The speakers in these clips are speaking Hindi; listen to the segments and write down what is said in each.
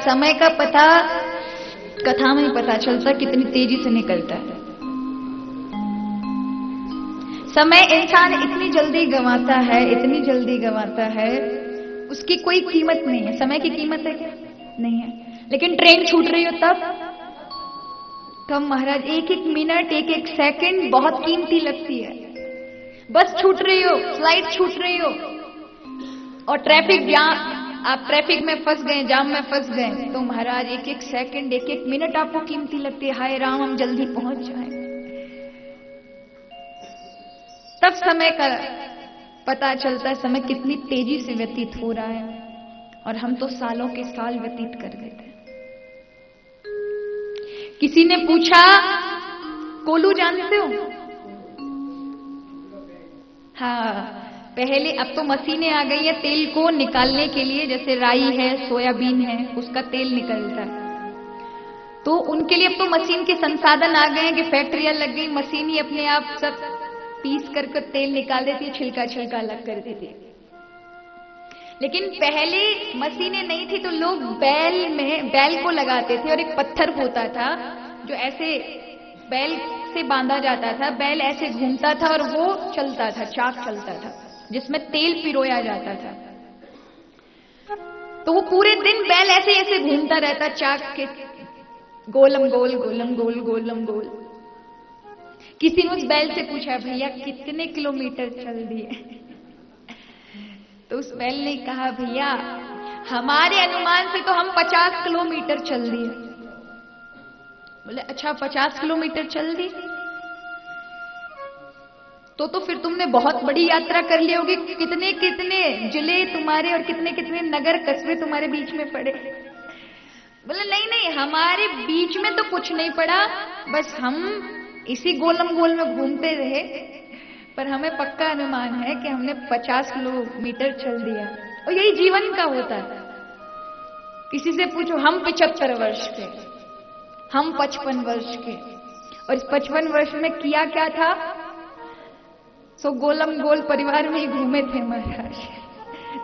समय का पता कथा में ही पता चलता, कितनी तेजी से निकलता है समय। इंसान इतनी जल्दी गंवाता है, इतनी जल्दी गंवाता है, उसकी कोई कीमत नहीं है। समय की कीमत है क्या? नहीं है। लेकिन ट्रेन छूट रही हो तब महाराज एक एक मिनट, एक एक सेकंड बहुत कीमती लगती है। बस छूट रही हो, फ्लाइट छूट रही हो, और ट्रैफिक जाम, आप ट्रैफिक में फंस गए, जाम में फंस गए, तो महाराज एक एक सेकंड, एक एक मिनट आपको कीमती लगती है। हाय राम, हम जल्दी पहुंच जाए। तब समय का पता चलता है, समय कितनी तेजी से व्यतीत हो रहा है, और हम तो सालों के साल व्यतीत कर देते हैं। किसी ने पूछा, कोलू जानते हो? हाँ, पहले, अब तो मशीनें आ गई है तेल को निकालने के लिए, जैसे राई है, सोयाबीन है, उसका तेल निकलता है, तो उनके लिए अब तो मशीन के संसाधन आ गए हैं कि फैक्ट्रियां लग गई, मशीन ही अपने आप सब पीस करके तेल निकाल देती है, छिलका छिलका अलग कर देती है। लेकिन पहले मशीनें नहीं थी, तो लोग बैल को लगाते थे, और एक पत्थर होता था जो ऐसे बैल से बांधा जाता था, बैल ऐसे घूमता था और वो चलता था, चाक चलता था जिसमें तेल पिरोया जाता था। तो वो पूरे दिन बैल ऐसे ऐसे घूमता रहता, चाक के गोलम गोल गोलम गोल गोलम गोल। किसी ने उस बैल से पूछा, भैया कितने किलोमीटर चल दिए? तो उस बैल ने कहा, भैया हमारे अनुमान से तो हम 50 किलोमीटर चल दिए। बोले, अच्छा 50 किलोमीटर चल दी, तो फिर तुमने बहुत बड़ी यात्रा कर ली होगी। कितने कितने जिले तुम्हारे और कितने कितने नगर कस्बे तुम्हारे बीच में पड़े? बोले, नहीं नहीं, हमारे बीच में तो कुछ नहीं पड़ा, बस हम इसी गोलम गोल में घूमते रहे, पर हमें पक्का अनुमान है कि हमने 50 किलोमीटर चल दिया। और यही जीवन का होता है। किसी से पूछो, हम 75 वर्ष के, हम 55 वर्ष के, और इस 55 वर्ष में किया क्या था? सो गोलम गोल परिवार में ही घूमे थे महाराज,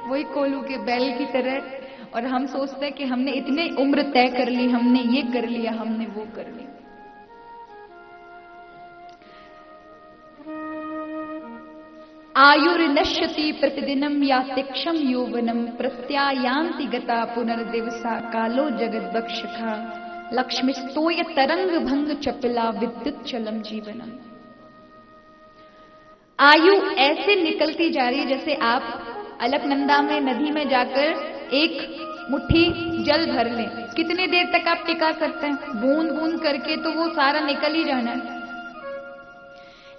वही कोलू के बैल की तरह। और हम सोचते हैं कि हमने इतने उम्र तय कर ली, हमने ये कर लिया, हमने वो कर लिया। आयुर्नश्यति प्रतिदिनम या तिक्षम यौवनम प्रत्यायान्ति गता पुनर्दिवसा कालो जगत बक्षखा लक्ष्मी स्तोय तरंग भंग चपला विद्युत चलम जीवनम। आयु ऐसे निकलती जा रही है जैसे आप अलकनंदा में नदी में जाकर एक मुट्ठी जल भर लें, कितने देर तक आप टिका सकते हैं? बूंद बूंद करके तो वो सारा निकल ही जाना है।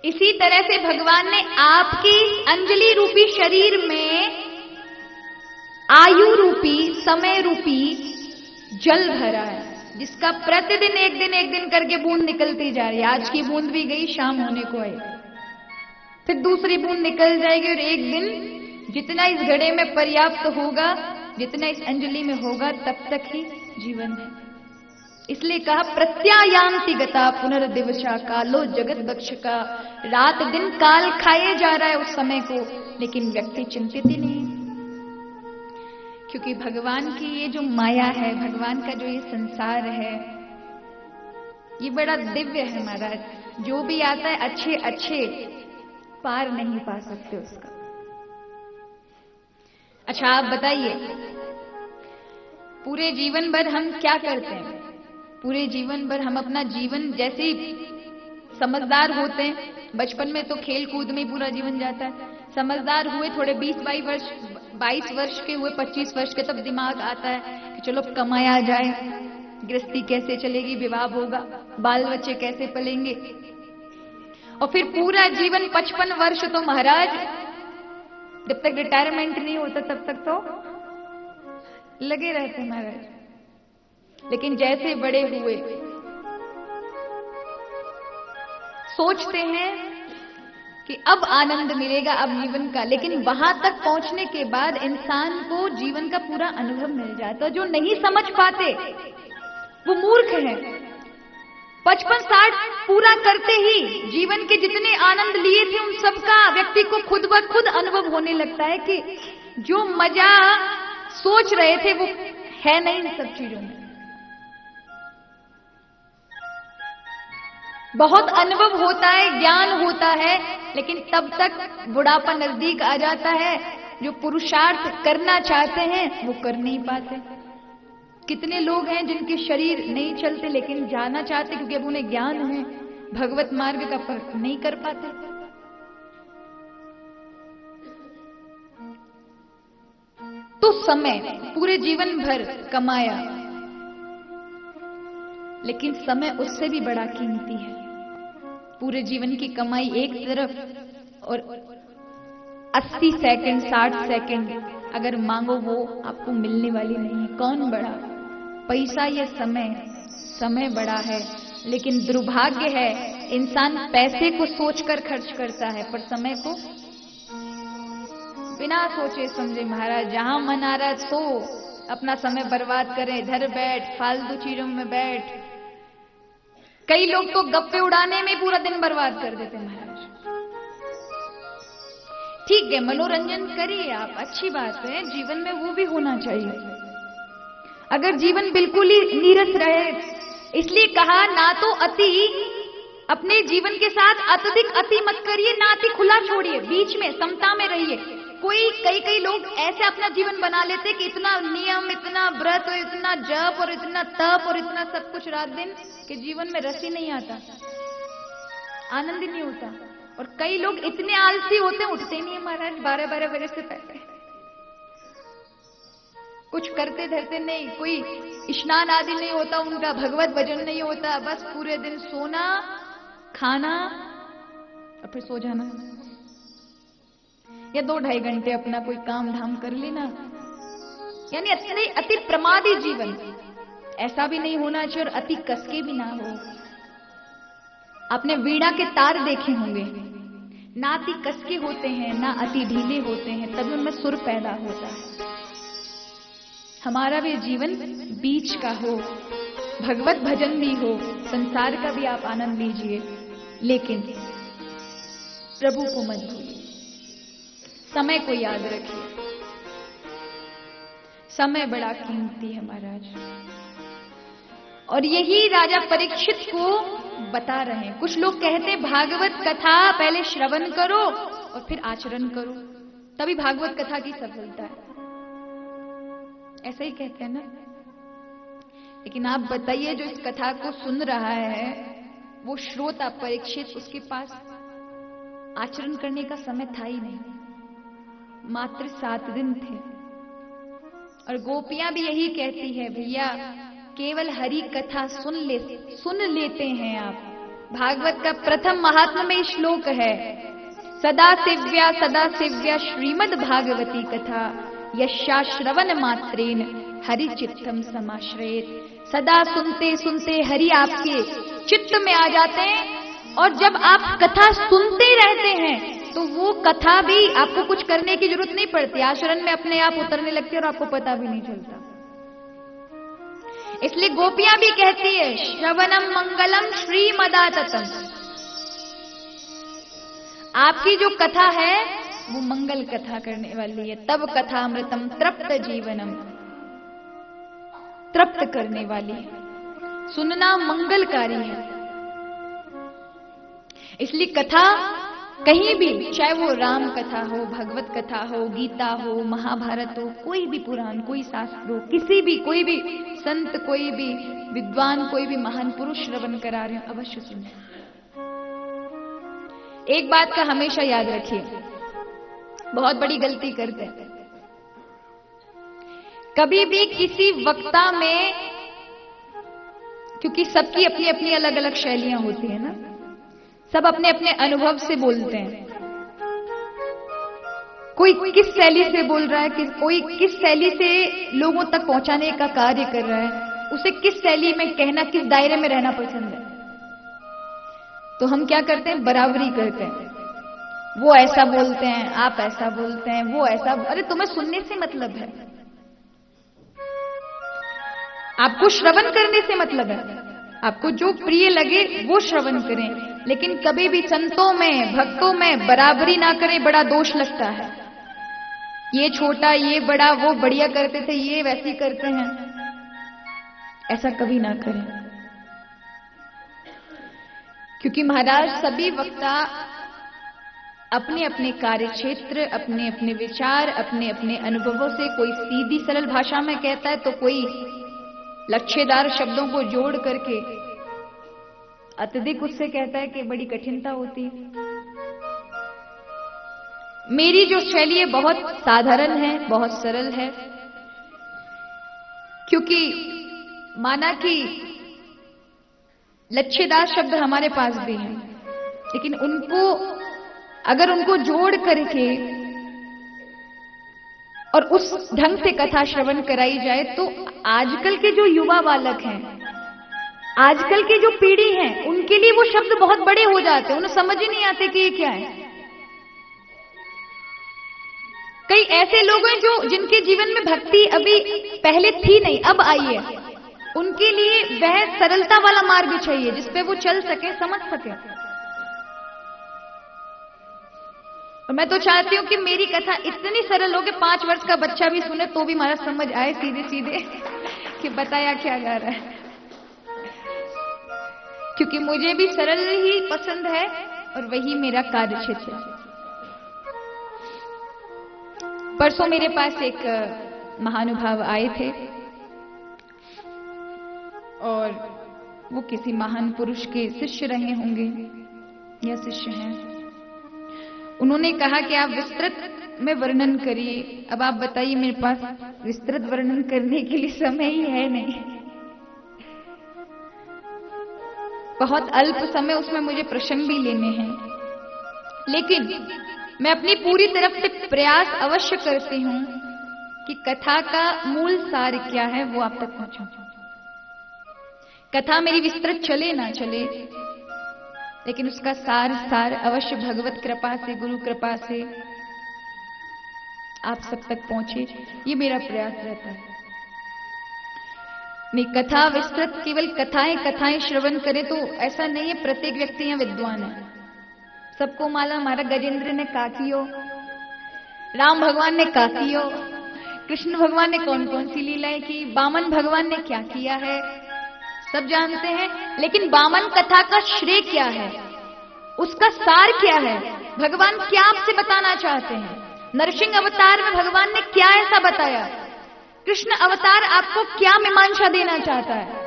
इसी तरह से भगवान ने आपकी अंजलि रूपी शरीर में आयु रूपी, समय रूपी जल भरा है, जिसका प्रतिदिन एक दिन करके बूंद निकलती जा रही है। आज की बूंद भी गई, शाम होने को आई, फिर दूसरी बूंद निकल जाएगी, और एक दिन जितना इस घड़े में पर्याप्त होगा, जितना इस अंजलि में होगा, तब तक ही जीवन है। इसलिए कहा, प्रत्यायान्ति गता पुनर्दिवसा कालो जगत बक्षका। रात दिन काल खाए जा रहा है उस समय को, लेकिन व्यक्ति चिंतित ही नहीं, क्योंकि भगवान की ये जो माया है, भगवान का जो ये संसार है, ये बड़ा दिव्य है महाराज। जो भी आता है अच्छे अच्छे पार नहीं पा सकते उसका। अच्छा आप बताइए, पूरे जीवन भर हम क्या करते हैं? पूरे जीवन भर हम अपना जीवन, जैसे ही समझदार होते हैं, बचपन में तो खेल कूद में ही पूरा जीवन जाता है, समझदार हुए थोड़े 22 वर्ष के हुए, 25 वर्ष के, तब दिमाग आता है कि चलो कमाया जाए, गृहस्थी कैसे चलेगी, विवाह होगा, बाल बच्चे कैसे पलेंगे, और फिर पूरा जीवन 55 वर्ष तो महाराज, जब तक रिटायरमेंट नहीं होता तब तक तो लगे रहते महाराज। लेकिन जैसे बड़े हुए, सोचते हैं कि अब आनंद मिलेगा, अब जीवन का, लेकिन वहां तक पहुंचने के बाद इंसान को जीवन का पूरा अनुभव मिल जाता। जो नहीं समझ पाते वो मूर्ख हैं। 55-60 पूरा करते ही जीवन के जितने आनंद लिए थे उन सबका व्यक्ति को खुद ब खुद अनुभव होने लगता है कि जो मजा सोच रहे थे वो है नहीं इन सब चीजों में। बहुत अनुभव होता है, ज्ञान होता है, लेकिन तब तक बुढ़ापा नजदीक आ जाता है। जो पुरुषार्थ करना चाहते हैं वो कर नहीं पाते। कितने लोग हैं जिनके शरीर नहीं चलते लेकिन जाना चाहते, क्योंकि अब उन्हें ज्ञान है भगवत मार्ग का, पर नहीं कर पाते। तो समय पूरे जीवन भर कमाया, लेकिन समय उससे भी बड़ा कीमती है। पूरे जीवन की कमाई एक तरफ और 80 सेकंड 60 सेकंड अगर मांगो वो आपको मिलने वाली नहीं है। कौन बड़ा, पैसा या समय? समय बड़ा है, लेकिन दुर्भाग्य है इंसान पैसे को सोचकर खर्च करता है पर समय को बिना सोचे समझे। महाराज जहां मन आ रहा सो अपना समय बर्बाद करें, इधर बैठ, फालतू चीजों में बैठ। कई लोग तो गप्पे उड़ाने में पूरा दिन बर्बाद कर देते महाराज। ठीक है, मनोरंजन करिए आप, अच्छी बात है, जीवन में वो भी होना चाहिए। अगर जीवन बिल्कुल ही नीरस रहे, इसलिए कहा ना तो अति, अपने जीवन के साथ अत्यधिक अति मत करिए, ना अति खुला छोड़िए, बीच में समता में रहिए। कई लोग ऐसे अपना जीवन बना लेते कि इतना नियम, इतना व्रत और इतना जप और इतना तप और इतना सब कुछ रात दिन के जीवन में रस ही नहीं आता, आनंद ही नहीं होता। और कई लोग इतने आलसी होते हैं, उठते नहीं है महाराज 12-12 बजे से पहले, कुछ करते धरते नहीं, कोई स्नान आदि नहीं होता उनका, भगवत भजन नहीं होता, बस पूरे दिन सोना, खाना और फिर सो जाना, या 2-2.5 घंटे अपना कोई काम धाम कर लेना। यानी अति प्रमादी जीवन। ऐसा भी नहीं होना चाहिए और अति कसके भी ना हो। आपने वीणा के तार देखे होंगे, ना अति कसके होते हैं ना अति ढीले होते हैं, तभी उनमें सुर पैदा होता है। हमारा भी जीवन बीच का हो, भगवत भजन भी हो, संसार का भी आप आनंद लीजिए, लेकिन प्रभु को मत भूलिए। समय को याद रखिए, समय बड़ा कीमती है महाराज। और यही राजा परीक्षित को बता रहे हैं। कुछ लोग कहते हैं भागवत कथा पहले श्रवण करो और फिर आचरण करो, तभी भागवत कथा की सफलता है, ऐसा ही कहते हैं ना। लेकिन आप बताइए, जो इस कथा को सुन रहा है वो श्रोता परीक्षित, उसके पास आचरण करने का समय था ही नहीं, मात्र 7 दिन थे। और गोपियां भी यही कहती है, भैया केवल हरि कथा सुन लेते हैं आप। भागवत का प्रथम महात्म्य में श्लोक है, सदा सेव्या श्रीमद् भागवती कथा यस्या श्रवण मात्रेन हरि चित्तम समाश्रयेत। सदा सुनते सुनते हरि आपके चित्त में आ जाते हैं, और जब आप कथा सुनते रहते हैं तो वो कथा भी आपको कुछ करने की जरूरत नहीं पड़ती, आचरण में अपने आप उतरने लगती है और आपको पता भी नहीं चलता। इसलिए गोपियां भी कहती है, श्रवणम मंगलम श्रीमदाततम। आपकी जो कथा है वो मंगल कथा करने वाली है। तब कथा अमृतम तृप्त जीवनम, तृप्त करने वाली है। सुनना मंगलकारी है। इसलिए कथा कहीं भी, चाहे वो राम कथा हो, भगवत कथा हो, गीता हो, महाभारत हो, कोई भी पुराण, कोई शास्त्र हो, किसी भी, कोई भी संत, कोई भी विद्वान, कोई भी महान पुरुष श्रवण करा रहे हो, अवश्य सुने। एक बात का हमेशा याद रखिए, बहुत बड़ी गलती करते हैं। कभी भी किसी वक्ता में, क्योंकि सबकी अपनी अपनी अलग अलग शैलियां होती है ना, सब अपने अपने अनुभव से बोलते हैं। कोई किस शैली से बोल रहा है, कोई किस शैली से लोगों तक पहुंचाने का कार्य कर रहा है, उसे किस शैली में कहना, किस दायरे में रहना पसंद है। तो हम क्या करते हैं, बराबरी करते हैं। वो ऐसा बोलते हैं, आप ऐसा बोलते हैं, वो ऐसा। अरे तुम्हें सुनने से मतलब है, आपको श्रवण करने से मतलब है। आपको जो प्रिय लगे वो श्रवण करें, लेकिन कभी भी संतों में, भक्तों में बराबरी ना करें, बड़ा दोष लगता है। ये छोटा, ये बड़ा, वो बढ़िया करते थे, ये वैसी करते हैं। ऐसा कभी ना करें, क्योंकि महाराज सभी वक्ता अपने अपने कार्य क्षेत्र, अपने अपने विचार, अपने अपने अनुभवों से, कोई सीधी सरल भाषा में कहता है तो कोई लक्ष्यदार शब्दों को जोड़ करके अत्यधिक उससे कहता है कि बड़ी कठिनता होती है। मेरी जो शैली है बहुत साधारण है, बहुत सरल है, क्योंकि माना कि लक्ष्यदार शब्द हमारे पास भी हैं, लेकिन उनको अगर उनको जोड़ करके और उस ढंग से कथा श्रवण कराई जाए तो आजकल के जो युवा बालक हैं, आजकल की जो पीढ़ी है, उनके लिए वो शब्द बहुत बड़े हो जाते हैं, उन्हें समझ ही नहीं आते कि ये क्या है। कई ऐसे लोग हैं जो जिनके जीवन में भक्ति अभी पहले थी नहीं, अब आई है, उनके लिए वह सरलता वाला मार्ग चाहिए जिसपे वो चल सके, समझ सके। और मैं तो चाहती हूं कि मेरी कथा इतनी सरल हो कि 5 वर्ष का बच्चा भी सुने तो भी हमारा समझ आए सीधे सीधे कि बताया क्या जा रहा है, क्योंकि मुझे भी सरल ही पसंद है और वही मेरा कार्य क्षेत्र है। परसों मेरे पास एक महानुभाव आए थे और वो किसी महान पुरुष के शिष्य रहे होंगे या शिष्य हैं। उन्होंने कहा कि आप विस्तृत में वर्णन करिए। अब आप बताइए, मेरे पास विस्तृत वर्णन करने के लिए समय ही है नहीं, बहुत अल्प समय, उसमें मुझे प्रसंग भी लेने हैं, लेकिन मैं अपनी पूरी तरफ से प्रयास अवश्य करती हूं कि कथा का मूल सार क्या है वो आप तक पहुंचाऊं। कथा मेरी विस्तृत चले ना चले, लेकिन उसका सार अवश्य भगवत कृपा से, गुरु कृपा से आप सब तक पहुंचे, ये मेरा प्रयास रहता है। नहीं, कथा विस्तृत केवल कथाएं श्रवण करें तो ऐसा नहीं है। प्रत्येक व्यक्ति यहाँ विद्वान है, सबको मालूम हमारा गजेंद्र ने का कियो, राम भगवान ने का कियो, कृष्ण भगवान ने कौन कौन सी लीलाएं की, बामन भगवान ने क्या किया है, सब जानते हैं। लेकिन बामन कथा का श्रेय क्या है, उसका सार क्या है, भगवान क्या आपसे बताना चाहते हैं, नरसिंह अवतार में भगवान ने क्या ऐसा बताया, कृष्ण अवतार आपको क्या मीमांसा देना चाहता है।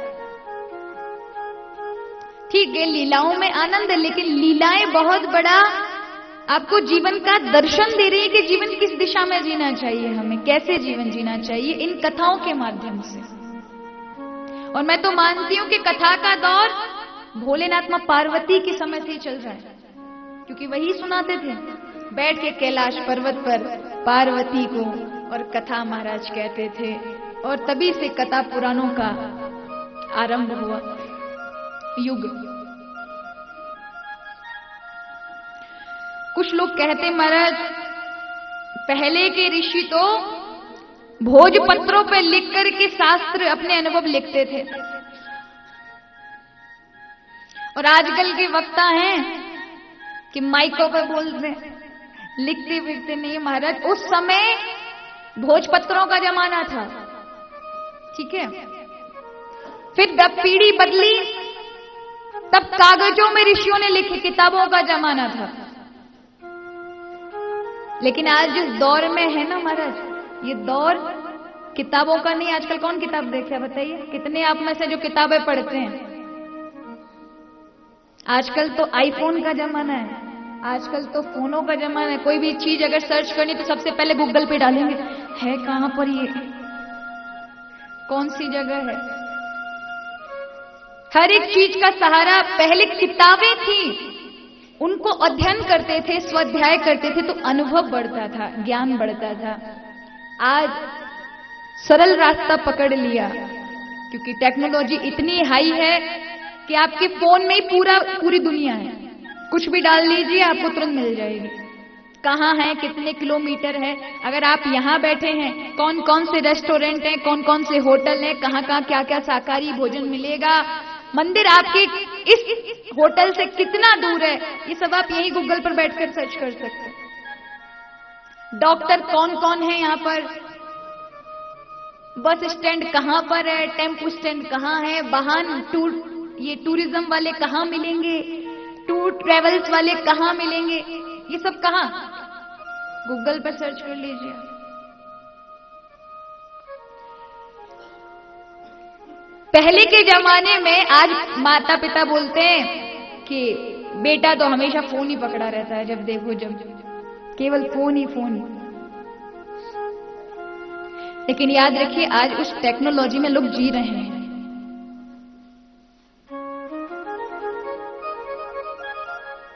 ठीक है, लीलाओं में आनंद है, लेकिन लीलाएं बहुत बड़ा आपको जीवन का दर्शन दे रही है कि जीवन किस दिशा में जीना चाहिए, हमें कैसे जीवन जीना चाहिए इन कथाओं के माध्यम से। और मैं तो मानती हूं कि कथा का दौर भोलेनाथ मां पार्वती के समय से ही चल रहा है, क्योंकि वही सुनाते थे बैठ के कैलाश पर्वत पर पार्वती को, और कथा महाराज कहते थे, और तभी से कथा पुराणों का आरंभ हुआ युग। कुछ लोग कहते महाराज पहले के ऋषि तो भोजपत्रों पे लिख करके शास्त्र अपने अनुभव लिखते थे, और आजकल के वक्ता हैं कि माइकों पे बोलते लिखते लिखते नहीं। महाराज उस समय भोजपत्रों का जमाना था, ठीक है, फिर जब पीढ़ी बदली तब कागजों में ऋषियों ने लिखी किताबों का जमाना था। लेकिन आज जिस दौर में है ना महाराज, ये दौर किताबों का नहीं। आजकल कौन किताब देखे बताइए, कितने आप में से जो किताबें पढ़ते हैं। आजकल तो आईफोन का जमाना है, आजकल तो फोनों का जमाना है। कोई भी चीज अगर सर्च करनी तो सबसे पहले गूगल पे डालेंगे, है कहां पर, ये कौन सी जगह है। हर एक चीज का सहारा पहले किताबें थी, उनको अध्ययन करते थे, स्वाध्याय करते थे, तो अनुभव बढ़ता था, ज्ञान बढ़ता था। आज सरल रास्ता पकड़ लिया, क्योंकि टेक्नोलॉजी इतनी हाई है कि आपके फोन में ही पूरी दुनिया है। कुछ भी डाल लीजिए, आपको तुरंत मिल जाएगी। कहां है, कितने किलोमीटर है, अगर आप यहां बैठे हैं, कौन कौन से रेस्टोरेंट हैं, कौन कौन से होटल हैं, कहां कहां क्या क्या शाकाहारी भोजन मिलेगा, मंदिर आपके इस होटल से कितना दूर है, ये सब आप यही गूगल पर बैठकर सर्च कर सकते हैं। डॉक्टर कौन कौन है यहां पर, बस स्टैंड कहां पर है, टेम्पो स्टैंड कहां है, वाहन ये टूरिज्म वाले कहां मिलेंगे, टूर ट्रेवल्स वाले कहां मिलेंगे, ये सब कहां? गूगल पर सर्च कर लीजिए। पहले के जमाने में, आज माता पिता बोलते हैं कि बेटा तो हमेशा फोन ही पकड़ा रहता है, जब देखो जब केवल फोन ही फोन। लेकिन याद रखिए, आज उस टेक्नोलॉजी में लोग जी रहे हैं।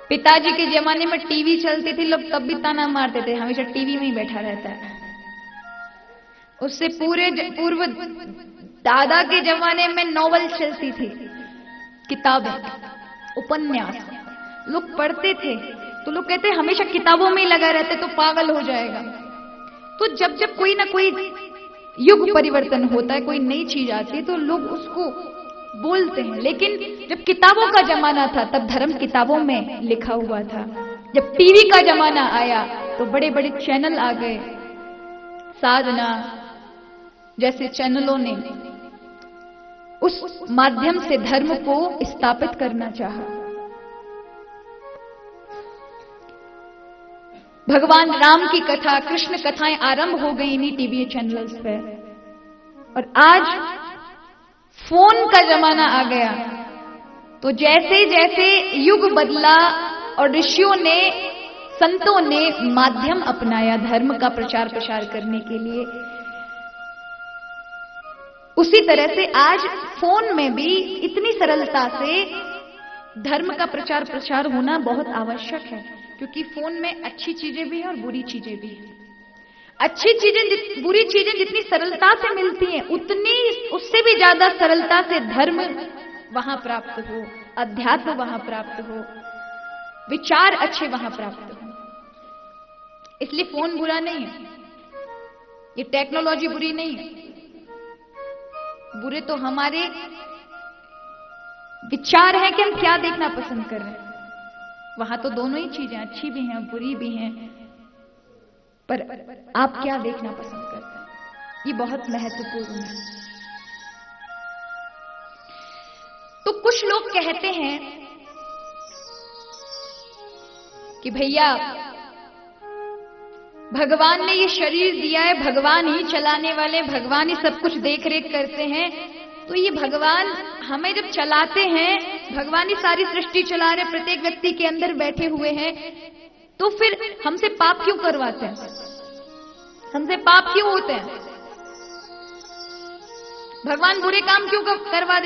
पिताजी के जमाने में टीवी चलती थी, लोग तब भी ताना मारते थे, हमेशा टीवी में ही बैठा रहता है। उससे पूर्व दादा के जमाने में नॉवेल चलती थी, किताबें, उपन्यास लोग पढ़ते थे। तो लोग कहते हमेशा किताबों में ही लगा रहते तो पागल हो जाएगा। तो जब जब कोई ना कोई युग परिवर्तन होता है, कोई नई चीज आती है, तो लोग उसको बोलते हैं। लेकिन जब किताबों का जमाना था तब धर्म किताबों में लिखा हुआ था। जब टीवी का जमाना आया तो बड़े बड़े चैनल आ गए, साधना जैसे चैनलों ने उस माध्यम से धर्म को स्थापित करना चाहा। भगवान राम की कथा, कृष्ण कथाएं आरंभ हो गई इन्हीं टीवी चैनल्स पे। और आज फोन का जमाना आ गया, तो जैसे जैसे युग बदला और ऋषियों ने, संतों ने माध्यम अपनाया धर्म का प्रचार प्रसार करने के लिए, उसी तरह से आज फोन में भी इतनी सरलता से धर्म का प्रचार प्रसार होना बहुत आवश्यक है। क्योंकि फोन में अच्छी चीजें भी हैं और बुरी चीजें भी हैं। अच्छी चीजें, बुरी चीजें जितनी सरलता से मिलती हैं, उतनी उससे भी ज्यादा सरलता से धर्म वहां प्राप्त हो, अध्यात्म वहां प्राप्त हो, विचार अच्छे वहां प्राप्त हो। इसलिए फोन बुरा नहीं है, ये टेक्नोलॉजी बुरी नहीं है। बुरे तो हमारे विचार हैं कि हम क्या देखना पसंद कर रहे हैं। वहां तो दोनों ही चीजें अच्छी भी हैं, बुरी भी हैं, पर आप क्या देखना पसंद करते हैं, ये बहुत महत्वपूर्ण है। तो कुछ लोग कहते हैं कि भैया भगवान ने ये शरीर दिया है, भगवान ही चलाने वाले, भगवान ही सब कुछ देख रेख करते हैं, तो ये भगवान हमें जब चलाते हैं, भगवान ही सारी सृष्टि चला रहे, प्रत्येक व्यक्ति के अंदर बैठे हुए हैं, तो फिर हमसे पाप क्यों करवाते हैं, हमसे पाप क्यों होते हैं, भगवान बुरे काम क्यों करवा